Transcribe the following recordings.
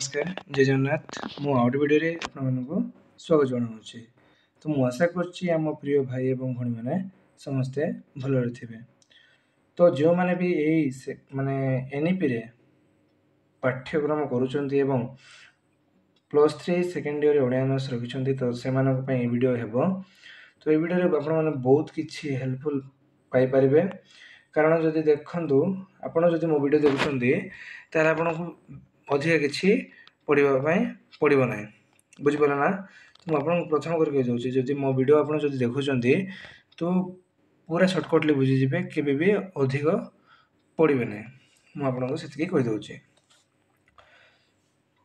नमस्कार जय जगन्नाथ मु आउट वीडियो आपको स्वागत जनाऊँगी। तो मु आशा करुच्ची आम प्रिय भाई एवं भणी मैंने समस्ते भलरे थे। तो जो मैंने भी यही माने एनईपी रे पाठ्यक्रम करुँच एवं +3 सेकेंड ईयर ओडिया ऑनर्स रखिंट तो से वीडियो हेबो। तो ये वीडियो आप बहुत किसी हेल्पफुल पाइपर कारण जदि देखु आपड़ जदि मो वीडियो देखुंत ताल आपन को अधिक किसी पढ़ाई पड़ो ना बुझिपारे ना। तो मुझे प्रथम करके जाऊँगी जदि मो वीडियो आप देखुं तो पूरा सर्टकटली बुझीजे केवे भी अधिक पढ़े ना मुझे कहीदे।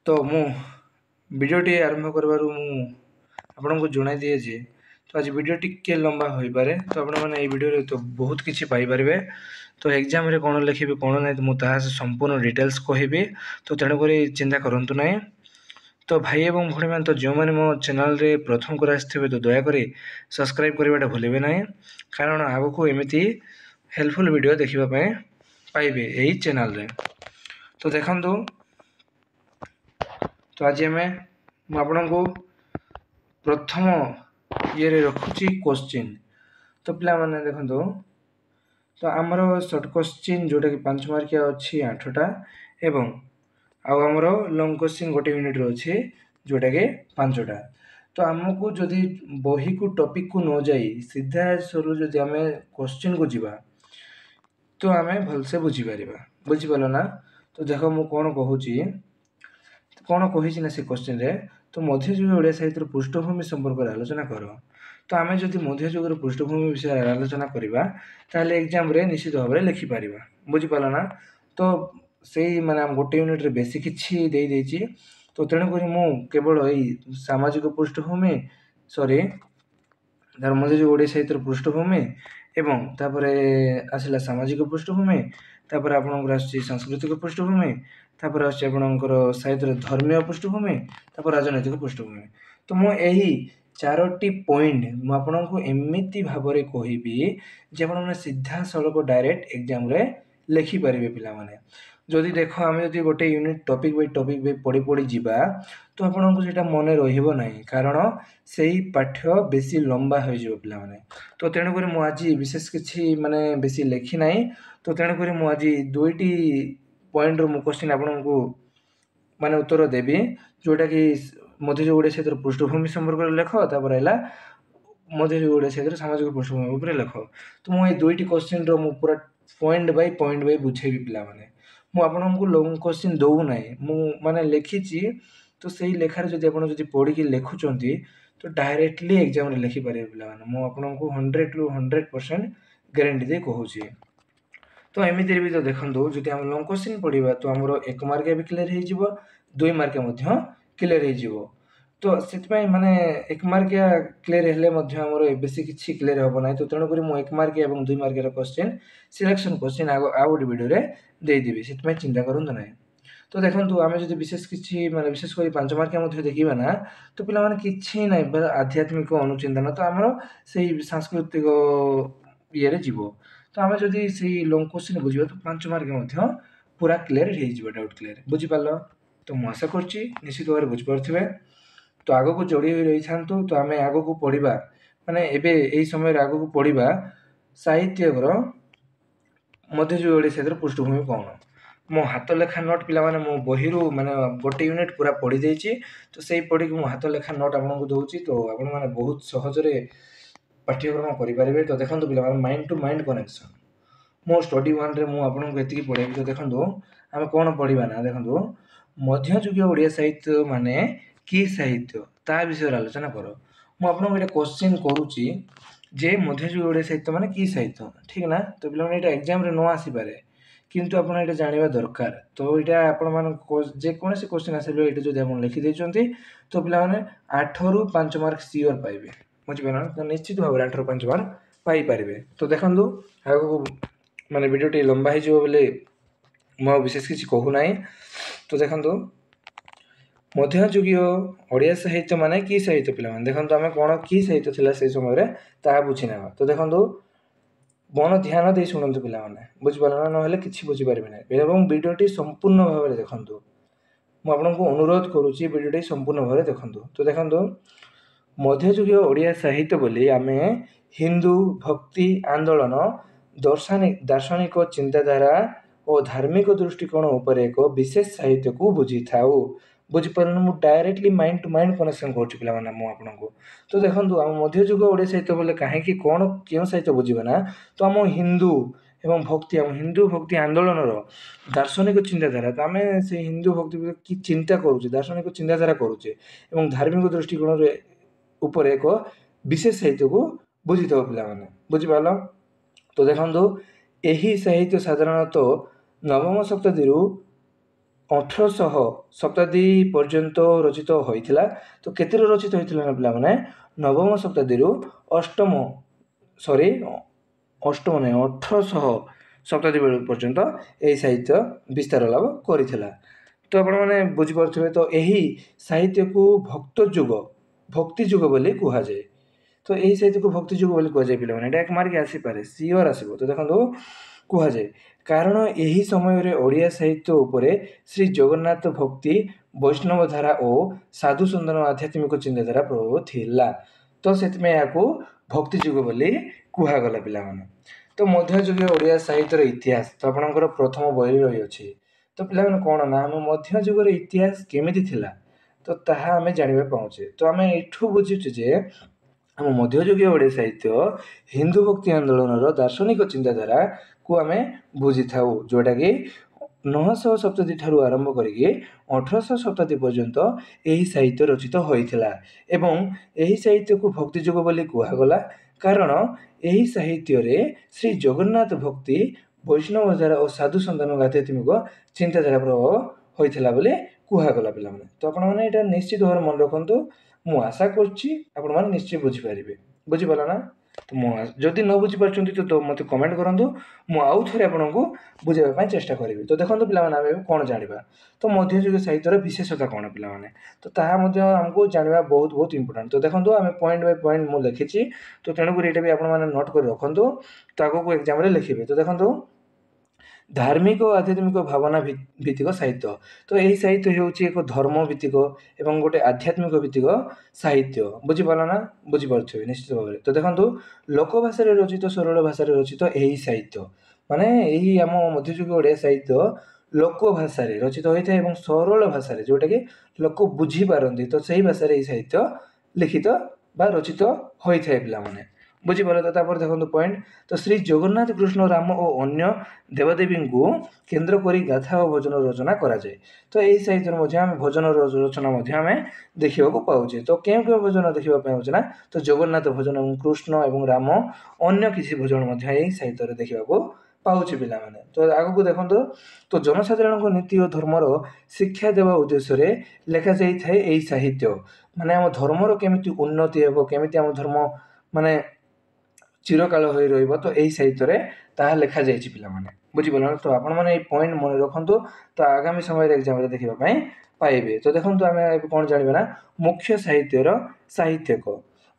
तो मु वीडियोटी आरंभ करबारु आपन को जणाई दिए जे तो आज वीडियो टिके लंबा हो पारे तो आपण मैंने वीडियो तो बहुत किसी पाइपर। तो एग्जाम रे कौन लिखे कौन ना मुझे संपूर्ण डिटेल्स कहि तो तेणुक चिंता करूँ ना। तो भाई एवं भणी मैंने तो जो मैंने मो चैनल रे प्रथम कर आसथिबे तो दयाकोरी सब्सक्राइब करवाटा भूलिबे ना कारण आगो को एमती हेल्पफुल वीडियो देखिबा पाइबे यही चैनल रे। तो देखंतु तो आज आपन को प्रथम ये रखुची क्वेश्चन। तो पिला माने देखंतु तो आमर शॉर्ट क्वेश्चन जोटा कि 5 मार्किया अच्छी 8टा एवं आमर लॉन्ग क्वेश्चन गोटे यूनिट अच्छे जोटा कि 5टा। तो आमको जदि बही को टॉपिक को न जाई सीधा सर जदि आम क्वेश्चन को जीवा तो आम भलसे बुझीपार ना। तो देख मु कौन कहूँ कौन कही ना से क्वेश्चन रे तो मध्ययुगीय ओडिया साहित्य पृष्ठभूमि संपर्क आलोचना कर। तो आम जदि मध्ययुगर पृष्ठभूमि विषय आलोचना करवा ताहले एग्जाम रे निश्चित भाव में लिखिपार बुझीपार ना। तो से माने गोटे यूनिट रे बेसी किछि दे देछि तो तेणुक मु केवल यही सामाजिक पृष्ठभूमि सॉरी तार मध्ययुगीय ओडिया साहित्य पृष्ठभूमि एवं तापर आसला सामाजिक पृष्ठभूमि तापर आपनकर आछि सांस्कृतिक पृष्ठभूमि तापर आछि आपनकर साहित्य धर्मीय पृष्ठभूमि तापर राजनैतिक पृष्ठभूमि। तो मु यही 4टी पॉइंट मु आपनको एमिति भाबरे कहिबी जे आपन सीधा सड़क डायरेक्ट एग्जाम रे लिखि पारिबे पिला माने। जदि देख आम जदि गोटे यूनिट टॉपिक बाय टॉपिक पढ़ी पढ़ी जीवा तो आपन को सेटा मन रहिबो नाही कारण सेही पाठ्य बेसी लंबा हो जिवो पिला माने। तो तेणुक मु आज विशेष किछि माने बेसी लिखि नाही तो तेणुक मु आज 2टी पॉइंट रो मु क्वेश्चन आपन को माने उत्तर देबी जोटा कि मध्ययुगीय ओडिया साहित्य पृष्ठभूमि संपर्क लेख तापर हैला मध्ययुगीय ओडिया साहित्य सामाजिक पृष्ठभूमि ऊपर लेख। तो मु ए 2टी क्वेश्चन रो मु पूरा पॉइंट बाय बुझेबी पिला माने मु आपनको लॉन्ग क्वेश्चन दउ नाही मु माने लिखिछि तो सेही लेखार जदि आपन जदि पढ़ी कि लेखुचंती तो डायरेक्टली एग्जाम रे लिखि पारे पिला माने मु आपनको 100 ରୁ 100% गारंटी दे कहूछि। तो एमिति भी तो देखंतु जदि हम लॉन्ग क्वेश्चन पढ़िबा तो हमरो 1 मार्क भी क्लियर हो जिवो 2 मार्क मध्य क्लियर हो जिवो। तो सेतपय माने 1 मार्किया क्लियर हेले मध्य हमरो बेसी किछि क्लियर होबो नाही तो तेणु करी मु 1 मार्किया एवं 2 मार्किया क्वेश्चन सिलेक्शन क्वेश्चन आ गोटे वीडियो रे दे देबी सेतपय चिंता करंतु नाही। तो देखंतु आमे जदि विशेष किछि माने विशेष करी 5 मार्किया मध्य देखिबा ना तो पिला माने किछि नाही बस आध्यात्मिक अनुचिंतन तो हमरो सेही सांस्कृतिक ये रे जीवो। तो आमे जदि सेही लॉन्ग क्वेश्चन बुझिबा तो 5 मार्किया मध्य पूरा क्लियर हे जिवो डाउट क्लियर बुझि पालो। तो मु आशा करछि निश्चित भाବରେ बुझि पारथिबे। तो आगो को जोड़ी रही थांतु तो आमे आगो को पढ़िबा माने एबे एई समय आगो को पढ़िबा साहित्य मध्ययुगीय ओडिया साहित्य पृष्ठभूमि कौन। मो हाथ लेखा नोट पिला माने मो बहिरु माने गोटे यूनिट पूरा पढ़ी देछि तो सेही पढ़ी कि मो हाथ लेखा नोट आपन को दउछि तो आपन माने बहुत सहज रे पाठ्यक्रम करि पारिबे। तो देखंतु पिला माने माइंड टू माइंड कनेक्शन मो स्टडी 1 रे मु आपन को एतिकी पढ़ाइबी। तो देखंतु आमे कोन पढ़िबा ना देखंतु मध्ययुगीय ओडिया साहित्य माने की साहित्य ता विषय आलोचना करो। मु आपन को एटा क्वेश्चन करूची जे मध्ययुगीय ओडिया साहित्य माने की साहित्य ठीक ना। तो पिला माने एटा एग्जाम रे न आसी पारे किंतु आपण एटा जानिबा दरकार। तो एटा आपण मान जे कोनोसी क्वेश्चन आसेबे एटा जदि आपण लिखि दैचंती तो पिला माने 8 ରୁ 5 मार्क सियोर पाइबे बुझिबे ना। तो निश्चित भाव 8 ରୁ 5 मार्क पाई पारिबे। तो देखंतु आगो माने वीडियो टी लंबा हे जिवो बोले मो विशेष किछि कहू नाही। तो देखंतु मध्ययुगीय ओडिया साहित्य माने की साहित्य पिला माने देखंतु आमे कोन की साहित्य थिला से समय रे ता बुझि नेबा। तो देखंतु मन ध्यान दे सुनंतु पिला माने बुझि पारना न हेले किछि बुझि पारिबे नै एवं वीडियो टी संपूर्ण भाव रे देखंतु आपको अनुरोध करुच्ची भिडियोटी संपूर्ण भाव देखु। तो देखो मध्ययुगीय ओडिया साहित्य बोली आमे हिंदू भक्ति आंदोलन दार्शनिक चिंताधारा और धार्मिक दृष्टिकोण उपर एक विशेष साहित्य को बुझी था बुझीपार मुझे directly mind to mind connection करूँ। तो देखो आम मध्ययुग ओडिया साहित्य बोले कहीं कौन क्यों साहित्य बुझे तो आम हिंदू एवं भक्ति आम हिंदू भक्ति आंदोलन दार्शनिक चिंताधारा तो आम से हिंदू भक्ति कि चिंता करुचे दार्शनिक चिंताधारा करुचे एवं धार्मिक दृष्टिकोण उपर एक विशेष साहित्य को बुझी था पे बुझिपार। तो देखो यही साहित्य साधारणतः नवम शताब्दी 1800 शताब्दी पर्यंत रचित होता। तो केते रचित होता ना पे नवम शताब्दी अष्टम नहीं 1800 शताब्दी पर्यंत यही साहित्य विस्तार लाभ करथिला। तो आपण माने बुझिपारुथिबे तो यही साहित्य को भक्ति युग बोली कहा जाए। तो यही साहित्य को भक्ति युग बोली कहा जाए पे एक मार्क आसीपे सियोर आसो। तो देखो कहा जाए कारण यही समय ओडिया साहित्य उपरे श्री जगन्नाथ भक्ति वैष्णव धारा और साधु सन्दन आध्यात्मिक चिंताधारा प्रभाव थिला। तो से भक्ति युग बोली कहगला पे। तो मध्ययुगीय ओडिया साहित्यर इतिहास तो आपणकर प्रथम बही रही अच्छी। तो पे कौन ना आम मध्ययुगर इतिहास केमिति थिला तो ताहा आमे जानिबा पाउचे। तो आमे एठू बुझुचे जे आम मध्ययुगीय ओडिया साहित्य हिंदू भक्ति आंदोलन दार्शनिक चिंताधारा को आमे बुझी था जोटा कि 900 शताब्दी ठारू आरंभ करके 1800 शताब्दी पर्यंत यही साहित्य रचित होइथिला एवं यही साहित्य को भक्ति युग बोली कहगला कारण यही साहित्य रे श्री जगन्नाथ भक्ति वैष्णव धारा और साधु सन्तान आध्यात्मिक चिंताधारा प्रभाव होइथिला बोली कहगला पे। तो आपण माने एटा निश्चित भाव मन रखु। मु आशा कर निश्चय बुझीपारे बुझीपारा ना। तो जदि न बुझीपार तो मत कमेंट करूँ मु आउ थे आपको बुझाई चेष्टा करी। तो देखो पे कौन जाना तो मध्ययुग साहित्यर विशेषता कौन पे तो आमको जाना बहुत बहुत इंपोर्टेंट। तो देखो आम पॉइंट बाय पॉइंट मुझे लिखी तो तेणुक ये भी आप नोट कर रखु तो आगे को एग्जाम लिखे। तो देखो धार्मिक और आध्यात्मिक भावना भित्तिक साहित्य तो यही साहित्य होउची एक धर्म भित्तिक एवं गोटे आध्यात्मिक भित्तिक साहित्य बुझीपार ना बुझीपारे निश्चित भाव। तो देखो लोकभाषा रचित सरल भाषा रचित यही साहित्य माने यही आम मध्ययुग ओडिया साहित्य लोक भाषा रचित होता है सरल भाषा जोटा कि लोक बुझीपारती। तो सही भाषा यही साहित्य लिखित बा रचित होता है पे बुझीपार। तो देखो पॉइंट तो श्री जगन्नाथ कृष्ण राम और अन्य देवदेवी को केन्द्र करी गाथा और भजन रचना करा जाए। तो यही साहित्य आम भजन रचना आम देखा पाचे। तो क्यों क्यों भजन देखा ना तो जगन्नाथ भजन कृष्ण और राम अन्य किसी भजन यही साहित्य देखा पाचे पे। तो आग को देखो तो जनसाधारण नीति और धर्मर शिक्षा देवा उद्देश्य लेखा जाए यही साहित्य माने आम धर्मर केमिति उन्नति हे केमिति आम धर्म माने चिरकाल हो रही। तो यही साहित्य ताहा लेखा जाए पे बुझीपार। तो आपण मैंने पॉइंट मन रखु तो आगामी समय एग्जाम देखा पाइबे। तो देखो आम कौन जाना ना मुख्य साहित्यर साहित्यक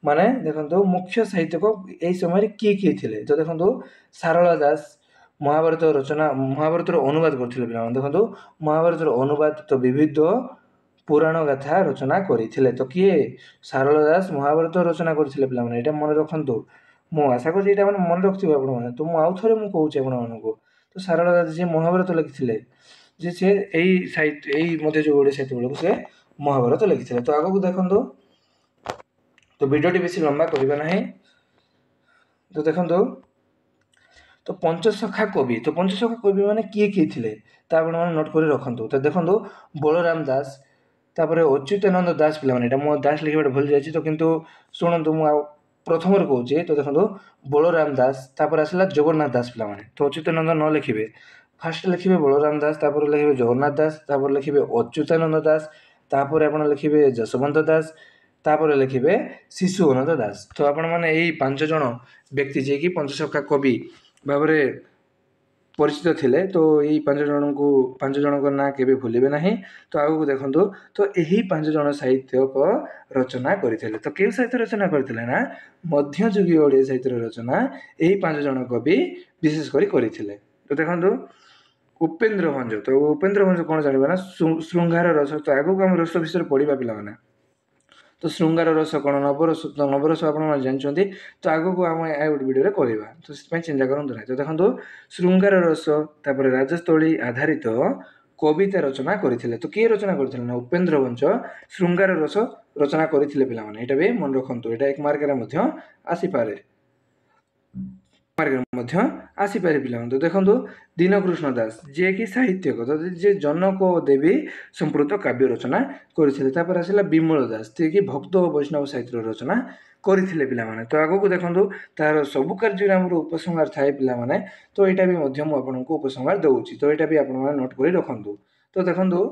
माने देखो मुख्य साहित्यक यही समय किए थे। तो देखो सारला दास महाभारत रचना महाभारत अनुवाद करते पे। देखो महाभारत अनुवाद तो विविध पुराण गाथा रचना करते। तो किए सारला दास महाभारत रचना करते पे मन रखु। मु आशा कर मन रखिए आप। तो आउ थे मुझे आपको तो सारला दास जी महाभारत लिखिले जे से यही साहित्य यही मध्ययुग ओडिया साहित्य बेलू से महाभारत लिखिले। तो आगक देखो तो वीडियोटी बेसी लंबा करवा ना। तो देखो तो पंचसखा कवि तो पंचसखा कवि मैंने किए थे नोट कर रखु। तो देखो बलराम दास तापर अच्युतानंद दास पे मो दास लिखा भूल जाए। तो किंतु शुणु मु प्रथम कहे तो देखो बलराम दास तापर आसला जगन्नाथ दास पे। तो अच्युतानंद न लिखे फास्ट लिखे बलराम दास तापर लिखे जगन्नाथ दास तापर लिखे अच्युतानंद दास तापर आप लिखे जशवंत दास तापर लिखे शिशुअनंत दास। तो आपण मैंने यही 5 जन व्यक्ति जे कि पंचसखा कवि भाव परिचित थिले। तो यही 5 जन ना के भूलिबे ना। तो आगू देखो तो यही 5 जन साहित्यक रचना करते। तो क्यों साहित्य रचना करते ना मध्ययुगीय ओडिया साहित्य रचना यही 5 जन कवि विशेष करते। तो देखो उपेन्द्र भंज तो उपेन्द्र भंज कौन जाना ना श्रृंगार रस तो आगक आम रस विषय पढ़ा पाने तो श्रृंगार रस कौन नवरस तो नवरस आप जानते तो आगक आम गोटे भिडियो करवा तो चिंता करूँ ना तो देखो श्रृंगार रस तापर राजस्थली आधारित कविता रचना करते तो किए रचना करते ना उपेन्द्र भंज श्रृंगार रस रचना करते पे यहाँ भी मन रखु यहाँ एक मार्क आसीपे आसीपे पे तो देखो दीनकृष्ण दास जी कि साहित्यक तो जे जनक देवी संप्रत काव्य रचना करते आसला विमल दास जी कि भक्त और वैष्णव साहित्य रचना करते पे तो आगक देखो तार सबू कार्य उपसंहार थाए पे तो यहाँ भी आपको उपसंहार दूसरी तो यहाँ भी आप नोट कर रखु तो देखो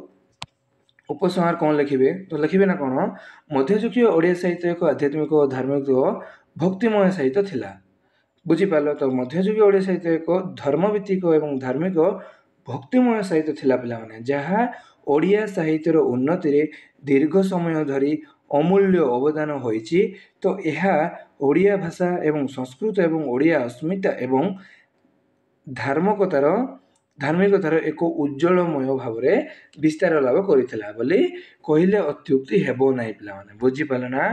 उपसंहार कौन लिखे तो लिखे ना कौन मध्ययुगीय ओडिया साहित्य एक आध्यात्मिक और धार्मिक भक्तिमय साहित्य थिला बुझीपार तो मध्ययुगीय ओडिया साहित्य एक धर्मभित्तिक और धार्मिक भक्तिमय साहित्य थिला पिलामाने जहाँ ओडिया साहित्यर उन्नति रे दीर्घ समय धरी अमूल्य अवदान होइछि तो यह ओडिया भाषा एवं संस्कृत एवं ओडिया अस्मिता एवं धार्मिकतार एक उज्जवलमय भाव में विस्तार लाभ करथिला बोली कहले अत्युक्ति हेबो नाही पिलामाने बुझीपाल ना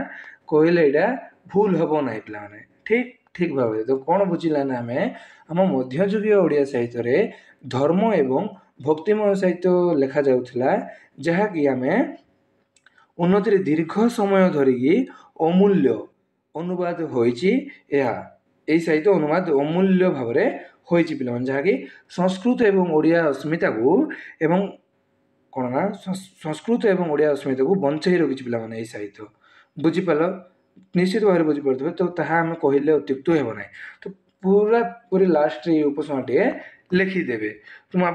कहले एटा भूल हेबो नाही पिलामाने ठीक ठीक भाव तो कौन बुझिला ना आम आम मध्ययुगीय ओडिया साहित्य रे धर्म एवं भक्तिमय साहित्य लिखा जाउथिला जहाँकि आम उन्नति दीर्घ समय धरिकी अमूल्य अनुवाद होइछि यही साहित्य अनुवाद अमूल्य भाव में होइछि पिलामाने जहाँकि संस्कृत एवं ओडिया अस्मिता को एवं कौन ना संस्कृत एवं ओडिया अस्मिता को बंचाई रखिछि पिलामाने यही साहित्य बुझीपाल निश्चित भाव में बुझीपे तो आम कहले अत्युक्त हेब ना तो पूरा पूरी लास्ट उपसंहार टे लिखिदेवे तो मुझे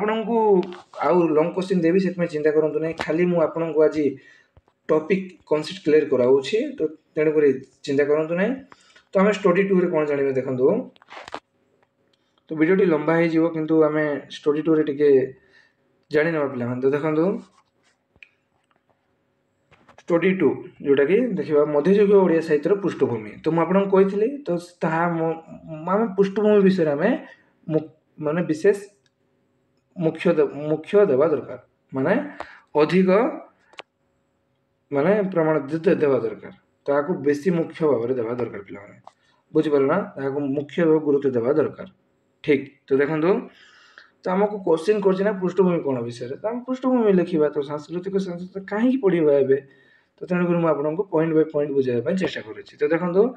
आउ लंग क्वेश्चन देवी से चिंता करूँ ना खाली मुझे आज टॉपिक कॉन्सेप्ट क्लियर कराऊँगी तो तेणुक चिंता करूँ ना तो आम स्टडी 2 रे कौन जाना देखो तो वीडियो लंबा हो किंतु आम स्टडी 2 रे टिके जानी ना पे तो देखो स्टडी 2 जोटा कि देखा मध्ययुगीय ओडिया साहित्यर पृष्ठभूमि तो मुझे कही तो आम पृष्ठभूमि विषय आम माने विशेष मुख्य देवा दरकार माने अधिक माने प्रमाण देवा दरकार तो आपको बेसी मुख्य भाव में देवा दरकार पे बुझीपार ना मुख्य गुरुत्व देवा दरकार ठीक तो देखो तो आमको क्वेश्चन कर पृष्ठभूमि कौन विषय तो आम पृष्ठभूमि लिखा तो सांस्कृतिक संस्कृति कहीं पढ़ा ए तो तेणुक मुझे पॉइंट बाय पॉइंट बुझाई चेष्टा करुच्ची तो देखो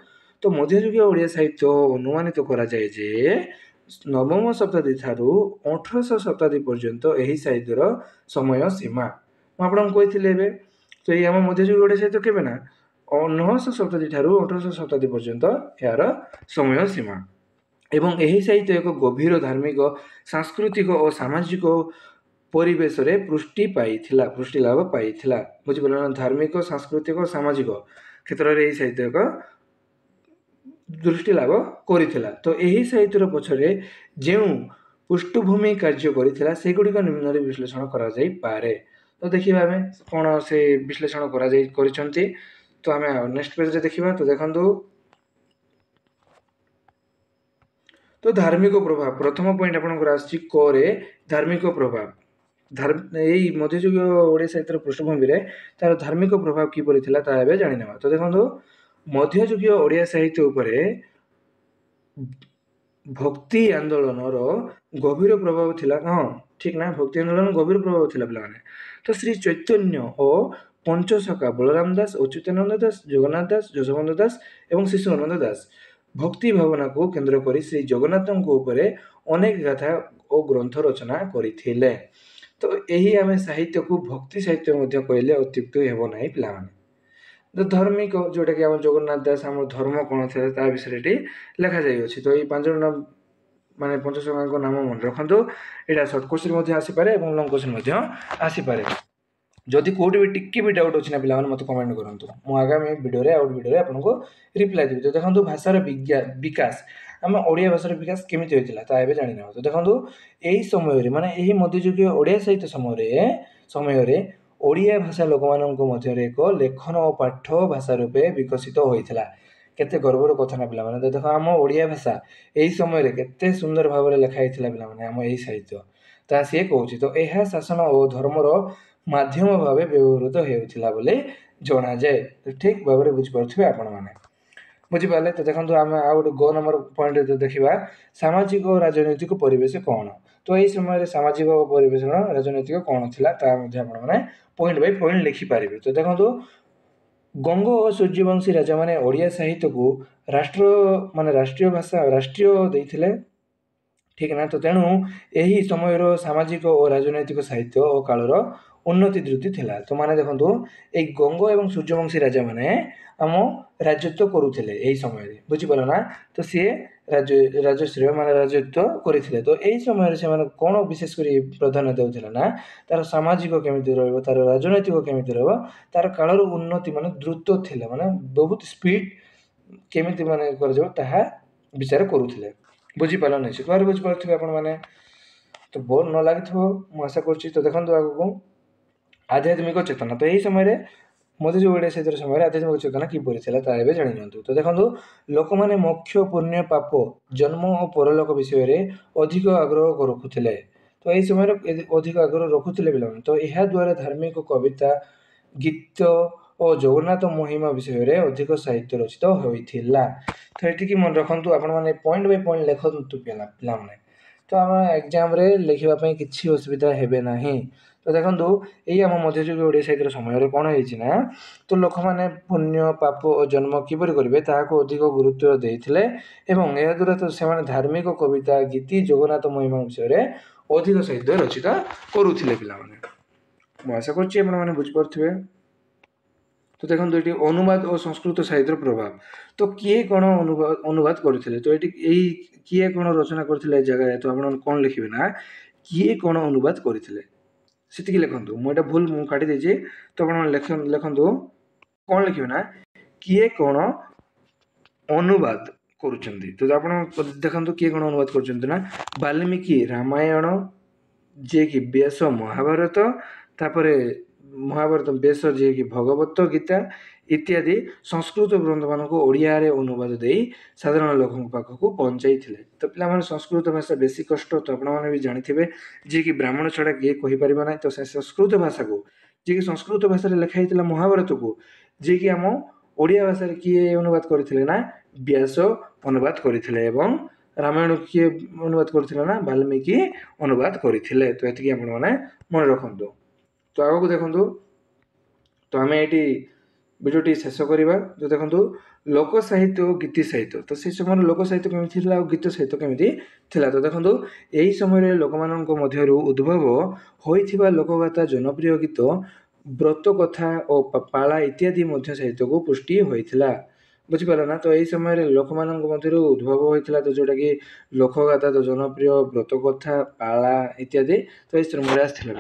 तो मध्ययुगीय ओडिया साहित्य अनुमानित करा जाए जे नवम शताब्दी ठारू 1800 शताब्दी पर्यंत यही साहित्यर समय सीमा मुझे कही तो ये आम मध्ययुगीय ओडिया साहित्य केबे ना 900 शताब्दी ठारू 1800 शताब्दी पर्यंत यार समय सीमा एवं यही साहित्य एक गभीर धार्मिक सांस्कृतिक और सामाजिक परिवेश रे पुष्टि लाभ पाइथिला बुझिपार धार्मिक सांस्कृतिक और सामाजिक क्षेत्र में यही साहित्य एक दृष्टि लाभ करिथिला तो यही साहित्यर पछरे जो पृष्ठभूमि कार्य करिथिला सेगुड़िक निम्न विश्लेषण करा जाई पारे तो देखिबा आमे कोन से विश्लेषण करा जाई करिसंती तो आमे नेक्स्ट पेज रे देखिबा तो देखंतु तो धार्मिक प्रभाव प्रथम पॉइंट आपनकर आछि कोरे धार्मिक प्रभाव यही मध्ययुगीय ओडिया साहित्य पृष्ठभूमि रे तार धार्मिक प्रभाव किपरि थिला ता एबे जानि नेबा तो देखंतु मध्ययुगीय ओडिया साहित्य उपरे भक्ति आंदोलन गभीर प्रभाव थिला हाँ ठीक ना भक्ति आंदोलन गभीर प्रभाव थिला पिलाने तो श्री चैतन्य और पंचसखा बलराम दास अच्युतानंद दास जगन्नाथ दास जशवंत दास एवं शिशुआनंद दास भक्ति भावना को केंद्र करी श्री जगन्नाथ उपरे अनेक गाथा और ग्रंथ रचना करथिले तो यही आम साहित्य को भक्ति साहित्य मध्य कहले अत्युक्त हेब ना पिलाने तो धार्मिक जोटा कि आम जगन्नाथ दास आम धर्म कौन था विषय लिखा जाइए तो ये 5 जन माने पंचसखा नाम मन रखु यहाँ सर्ट क्वेश्चन आसीपे और लंग क्वेश्चन आसीपे जदि कौटी भी टिके भी डाउट अच्छी ना पे मत कमेंट करूँ मु आगामी वीडियो आउट वीडियो आपको रिप्लाई देवी तो देखो भाषार विकास आम ओडिया भाषार विकास केमी होता है जानी ना तो देखो यही समय माने यही मध्ययुगीय ओडिया साहित्य समय ओडिया भाषा लोक मध्य एक लेखन और पाठ भाषा रूपे विकसित होता केते गर्वर कथा ना पिला देखो आम ओडिया भाषा यही समय केते सुंदर भाव में लिखाई पिला आम यही साहित्य ତାହା ସିଏ କହୁଛି। ତ ଏହା ଶାସନ ଓ ଧର୍ମର ମାଧ୍ୟମ ଭାବେ ବ୍ୟବହୃତ ହେଉଥିଲା ବୋଲି ଜଣାଯାଏ। ତ ଠିକ ଭାବରେ ବୁଝିପାରୁଥିବେ ଆପଣମାନେ। ବୁଝିପାରିଲେ? ତ ଦେଖନ୍ତୁ ଆମେ ଆଉ ଗୋଟେ ଗ ନମ୍ବର ପଏଣ୍ଟରେ ଦେଖିବା ସାମାଜିକ ଓ ରାଜନୈତିକ ପରିବେଶ କ'ଣ। ତ ଏହି ସମୟରେ ସାମାଜିକ ପରିବେଶ ରାଜନୈତିକ କ'ଣ ଥିଲା ତାହା ମଧ୍ୟ ଆପଣମାନେ ପଏଣ୍ଟ ବାଇ ପଏଣ୍ଟ ଲେଖିପାରିବେ। ତ ଦେଖନ୍ତୁ ଗଙ୍ଗ ଓ ସୂର୍ଯ୍ୟବଂଶୀ ରାଜାମାନେ ଓଡ଼ିଆ ସାହିତ୍ୟକୁ ରାଷ୍ଟ୍ରୀୟ ଭାଷା ରାଷ୍ଟ୍ରୀୟ ଦେଇଥିଲେ। ଠିକ ନା? ତ ତେଣୁ ଏହି ସମୟର ସାମାଜିକ ଓ ରାଜନୈତିକ ସାହିତ୍ୟ ଓ କାଳର ଉନ୍ନତି ଦ୍ରୁତି ଥିଲା। ତ ମାନେ ଦେଖନ୍ତୁ ଏଇ ଗଙ୍ଗ ଏବଂ ସୂର୍ଯ୍ୟବଂଶୀ ରାଜାମାନେ ଆମ ରାଜତ୍ୱ କରୁଥିଲେ ଏହି ସମୟରେ। ବୁଝିପାରିଲ ନା? ତ ସିଏ ରାଜଶ୍ରୀ ମାନେ ରାଜତ୍ୱ କରିଥିଲେ। ତ ଏହି ସମୟରେ ସେମାନେ କ'ଣ ବିଶେଷ କରି ପ୍ରାଧାନ୍ୟ ଦେଉଥିଲେ ନା ତାର ସାମାଜିକ କେମିତି ରହିବ, ତାର ରାଜନୈତିକ କେମିତି ରହିବ, ତାର କାଳର ଉନ୍ନତି ମାନେ ଦ୍ରୁତ ଥିଲା, ମାନେ ବହୁତ ସ୍ପିଡ କେମିତି ମାନେ କରାଯିବ ତାହା ବିଚାର କରୁଥିଲେ। ବୁଝିପାରିଲ ନିଶ୍ଚିତ ଭାବରେ ବୁଝିପାରୁଥିବେ ଆପଣମାନେ। ତ ବୋର ନ ଲାଗିଥିବ ମୁଁ ଆଶା କରୁଛି। ତ ଦେଖନ୍ତୁ ଆଗକୁ ଆଧ୍ୟାତ୍ମିକ ଚେତନା। ତ ଏହି ସମୟରେ ମଧ୍ୟଯୁଗ ଓଡ଼ିଆ ସାହିତ୍ୟର ସମୟରେ ଆଧ୍ୟାତ୍ମିକ ଚେତନା କିପରି ଥିଲା ତାହା ଏବେ ଜାଣି ନିଅନ୍ତୁ। ତ ଦେଖନ୍ତୁ ଲୋକମାନେ ମୋକ୍ଷ ପୁଣ୍ୟ ପାପ ଜନ୍ମ ଓ ପରଲୋକ ବିଷୟରେ ଅଧିକ ଆଗ୍ରହ ରଖୁଥିଲେ। ତ ଏହି ସମୟରେ ଅଧିକ ଆଗ୍ରହ ରଖୁଥିଲେ ପିଲାମାନେ। ତ ଏହା ଦ୍ୱାରା ଧାର୍ମିକ କବିତା ଗୀତ ଓ ଜଗନ୍ନାଥ ମହିମା ବିଷୟରେ ଅଧିକ ସାହିତ୍ୟ ରଚିତ ହୋଇଥିଲା। ତ ଏଠିକି ମନେ ରଖନ୍ତୁ ଆପଣମାନେ ପଏଣ୍ଟ ବାଇ ପଏଣ୍ଟ ଲେଖନ୍ତୁ ପିଲାମାନେ। ତ ଆମେ ଏକ୍ଜାମରେ ଲେଖିବା ପାଇଁ କିଛି ଅସୁବିଧା ହେବେ ନାହିଁ। ତ ଦେଖନ୍ତୁ ଏଇ ଆମ ମଧ୍ୟଯୁଗୀୟ ଓଡ଼ିଆ ସାହିତ୍ୟର ସମୟରେ କ'ଣ ହେଇଛି ନା ତ ଲୋକମାନେ ପୁଣ୍ୟ ପାପ ଓ ଜନ୍ମ କିପରି କରିବେ ତାହାକୁ ଅଧିକ ଗୁରୁତ୍ୱ ଦେଇଥିଲେ ଏବଂ ଏହାଦ୍ୱାରା ତ ସେମାନେ ଧାର୍ମିକ କବିତା ଗୀତି ଜଗନ୍ନାଥ ମହିମା ବିଷୟରେ ଅଧିକ ସାହିତ୍ୟ ରଚିତ କରୁଥିଲେ ପିଲାମାନେ। ମୁଁ ଆଶା କରୁଛି ଆପଣମାନେ ବୁଝିପାରୁଥିବେ। ତ ଦେଖନ୍ତୁ ଏଠି ଅନୁବାଦ ଓ ସଂସ୍କୃତ ସାହିତ୍ୟର ପ୍ରଭାବ। ତ କିଏ କ'ଣ ଅନୁବାଦ କରିଥିଲେ? ତ ଏଠି ଏଇ କିଏ କ'ଣ ରଚନା କରିଥିଲେ ଏ ଜାଗାରେ? ତ ଆପଣ କ'ଣ ଲେଖିବେ ନା କିଏ କ'ଣ ଅନୁବାଦ କରିଥିଲେ ସେତିକି ଲେଖନ୍ତୁ। ମୁଁ ଏଇଟା ଭୁଲ ମୁଁ କାଟି ଦେଇଛି। ତ ଆପଣ ଲେଖନ୍ତୁ କ'ଣ ଲେଖିବେ ନା କିଏ କ'ଣ ଅନୁବାଦ କରୁଛନ୍ତି। ତ ଆପଣ ଦେଖନ୍ତୁ କିଏ କ'ଣ ଅନୁବାଦ କରୁଛନ୍ତି ନା ବାଲ୍ମୀକି ରାମାୟଣ, ଯିଏକି ବ୍ୟାସ ମହାଭାରତ, ତାପରେ ମହାଭାରତ ବ୍ୟାସ ଯିଏକି ଭଗବତ ଗୀତା ଇତ୍ୟାଦି ସଂସ୍କୃତ ଗ୍ରନ୍ଥମାନଙ୍କୁ ଓଡ଼ିଆରେ ଅନୁବାଦ ଦେଇ ସାଧାରଣ ଲୋକଙ୍କ ପାଖକୁ ପହଞ୍ଚାଇଥିଲେ। ତ ପିଲାମାନେ ସଂସ୍କୃତ ଭାଷା ବେଶୀ କଷ୍ଟ। ତ ଆପଣମାନେ ବି ଜାଣିଥିବେ ଯିଏକି ବ୍ରାହ୍ମଣ ଛଡ଼ା କିଏ କହିପାରିବ ନାହିଁ। ତ ସେ ସଂସ୍କୃତ ଭାଷାକୁ ଯିଏକି ସଂସ୍କୃତ ଭାଷାରେ ଲେଖା ହେଇଥିଲା ମହାଭାରତକୁ ଯିଏକି ଆମ ଓଡ଼ିଆ ଭାଷାରେ କିଏ ଅନୁବାଦ କରିଥିଲେ ନା ବ୍ୟାସ ଅନୁବାଦ କରିଥିଲେ ଏବଂ ରାମାୟଣ କିଏ ଅନୁବାଦ କରିଥିଲେ ନା ବାଲ୍ମୀକି ଅନୁବାଦ କରିଥିଲେ। ତ ଏତିକି ଆପଣମାନେ ମନେ ରଖନ୍ତୁ। ତ ଆଗକୁ ଦେଖନ୍ତୁ ତ ଆମେ ଏଇଠି ଭିଡ଼ିଓଟି ଶେଷ କରିବା। ତ ଦେଖନ୍ତୁ ଲୋକ ସାହିତ୍ୟ ଓ ଗୀତି ସାହିତ୍ୟ। ତ ସେ ସମୟରେ ଲୋକ ସାହିତ୍ୟ କେମିତି ଥିଲା ଆଉ ଗୀତ ସାହିତ୍ୟ କେମିତି ଥିଲା? ତ ଦେଖନ୍ତୁ ଏହି ସମୟରେ ଲୋକମାନଙ୍କ ମଧ୍ୟରୁ ଉଦ୍ଭବ ହୋଇଥିବା ଲୋକଗାଥା ଜନପ୍ରିୟ ଗୀତ ବ୍ରତ କଥା ଓ ପାଳା ଇତ୍ୟାଦି ମଧ୍ୟ ସାହିତ୍ୟକୁ ପୁଷ୍ଟି ହୋଇଥିଲା। ବୁଝିପାରିଲ ନା? ତ ଏହି ସମୟରେ ଲୋକମାନଙ୍କ ମଧ୍ୟରୁ ଉଦ୍ଭବ ହୋଇଥିଲା ତ ଯେଉଁଟାକି ଲୋକଗାଥା ତ ଜନପ୍ରିୟ ବ୍ରତ କଥା ପାଳା ଇତ୍ୟାଦି ତ ଏହି ସମୟରେ ଆସିଥିଲା।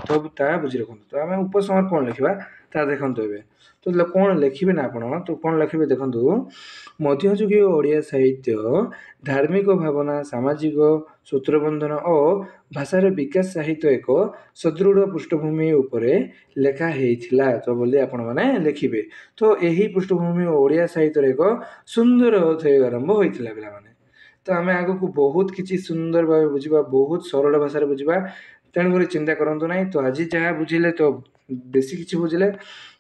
ତ ତାହା ବୁଝି ରଖନ୍ତୁ। ତ ଆମେ ଉପସଂହାର କ'ଣ ଲେଖିବା ତାହା ଦେଖନ୍ତୁ ଏବେ। ତ କ'ଣ ଲେଖିବେ ନା ଆପଣ? ତ କ'ଣ ଲେଖିବେ ଦେଖନ୍ତୁ ମଧ୍ୟଯୁଗୀୟ ଓଡ଼ିଆ ସାହିତ୍ୟ ଧାର୍ମିକ ଭାବନା ସାମାଜିକ ସୂତ୍ରବନ୍ଧନ ଓ ଭାଷାର ବିକାଶ ସାହିତ୍ୟ ଏକ ସୁଦୃଢ଼ ପୃଷ୍ଠଭୂମି ଉପରେ ଲେଖା ହେଇଥିଲା ତ ବୋଲି ଆପଣମାନେ ଲେଖିବେ। ତ ଏହି ପୃଷ୍ଠଭୂମି ଓଡ଼ିଆ ସାହିତ୍ୟର ଏକ ସୁନ୍ଦର ଅଧ୍ୟାୟ ଆରମ୍ଭ ହୋଇଥିଲା ପିଲାମାନେ। ତ ଆମେ ଆଗକୁ ବହୁତ କିଛି ସୁନ୍ଦର ଭାବେ ବୁଝିବା, ବହୁତ ସରଳ ଭାଷାରେ ବୁଝିବା। ତେଣୁକରି ଚିନ୍ତା କରନ୍ତୁ ନାହିଁ। ତ ଆଜି ଯାହା ବୁଝିଲେ ତ ବେଶୀ କିଛି ବୁଝିଲେ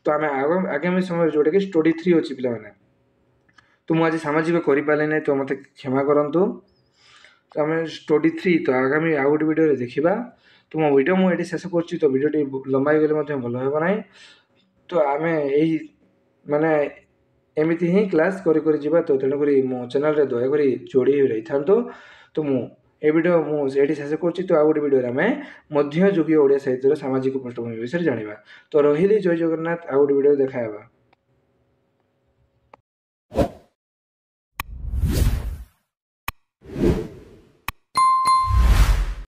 ତ ଆମେ ଆଗାମୀ ସମୟରେ ଯେଉଁଟାକି ଷ୍ଟଡି 3 ଅଛି ପିଲାମାନେ। ତ ମୁଁ ଆଜି ସାମାଜିକ କରିପାରିଲି ନାହିଁ ତ ମୋତେ କ୍ଷମା କରନ୍ତୁ। ତ ଆମେ ଷ୍ଟଡି 3 ତ ଆଗାମୀ ଆଉ ଗୋଟେ ଭିଡ଼ିଓରେ ଦେଖିବା। ତ ମୋ ଭିଡ଼ିଓ ମୁଁ ଏଠି ଶେଷ କରୁଛି। ତ ଭିଡ଼ିଓଟି ଲମ୍ବା ହେଇଗଲେ ମଧ୍ୟ ଭଲ ହେବ ନାହିଁ। ତ ଆମେ ଏଇ ମାନେ ଏମିତି ହିଁ କ୍ଲାସ୍ କରି ଯିବା। ତ ତେଣୁକରି ମୋ ଚ୍ୟାନେଲରେ ଦୟାକରି ଯୋଡ଼ି ରହିଥାନ୍ତୁ। ତ ମୁଁ ଏ ଭିଡ଼ିଓ ମୁଁ ଏଠି ଶେଷ କରୁଛି। ତ ଆଉ ଗୋଟେ ଭିଡ଼ିଓରେ ଆମେ ମଧ୍ୟଯୁଗୀୟ ଓଡ଼ିଆ ସାହିତ୍ୟର ସାମାଜିକ ପୃଷ୍ଠଭୂମି ବିଷୟରେ ଜାଣିବା। ତ ରହିଲି, ଜୟ ଜଗନ୍ନାଥ। ଆଉ ଗୋଟେ ଭିଡ଼ିଓ ଦେଖା ହେବା।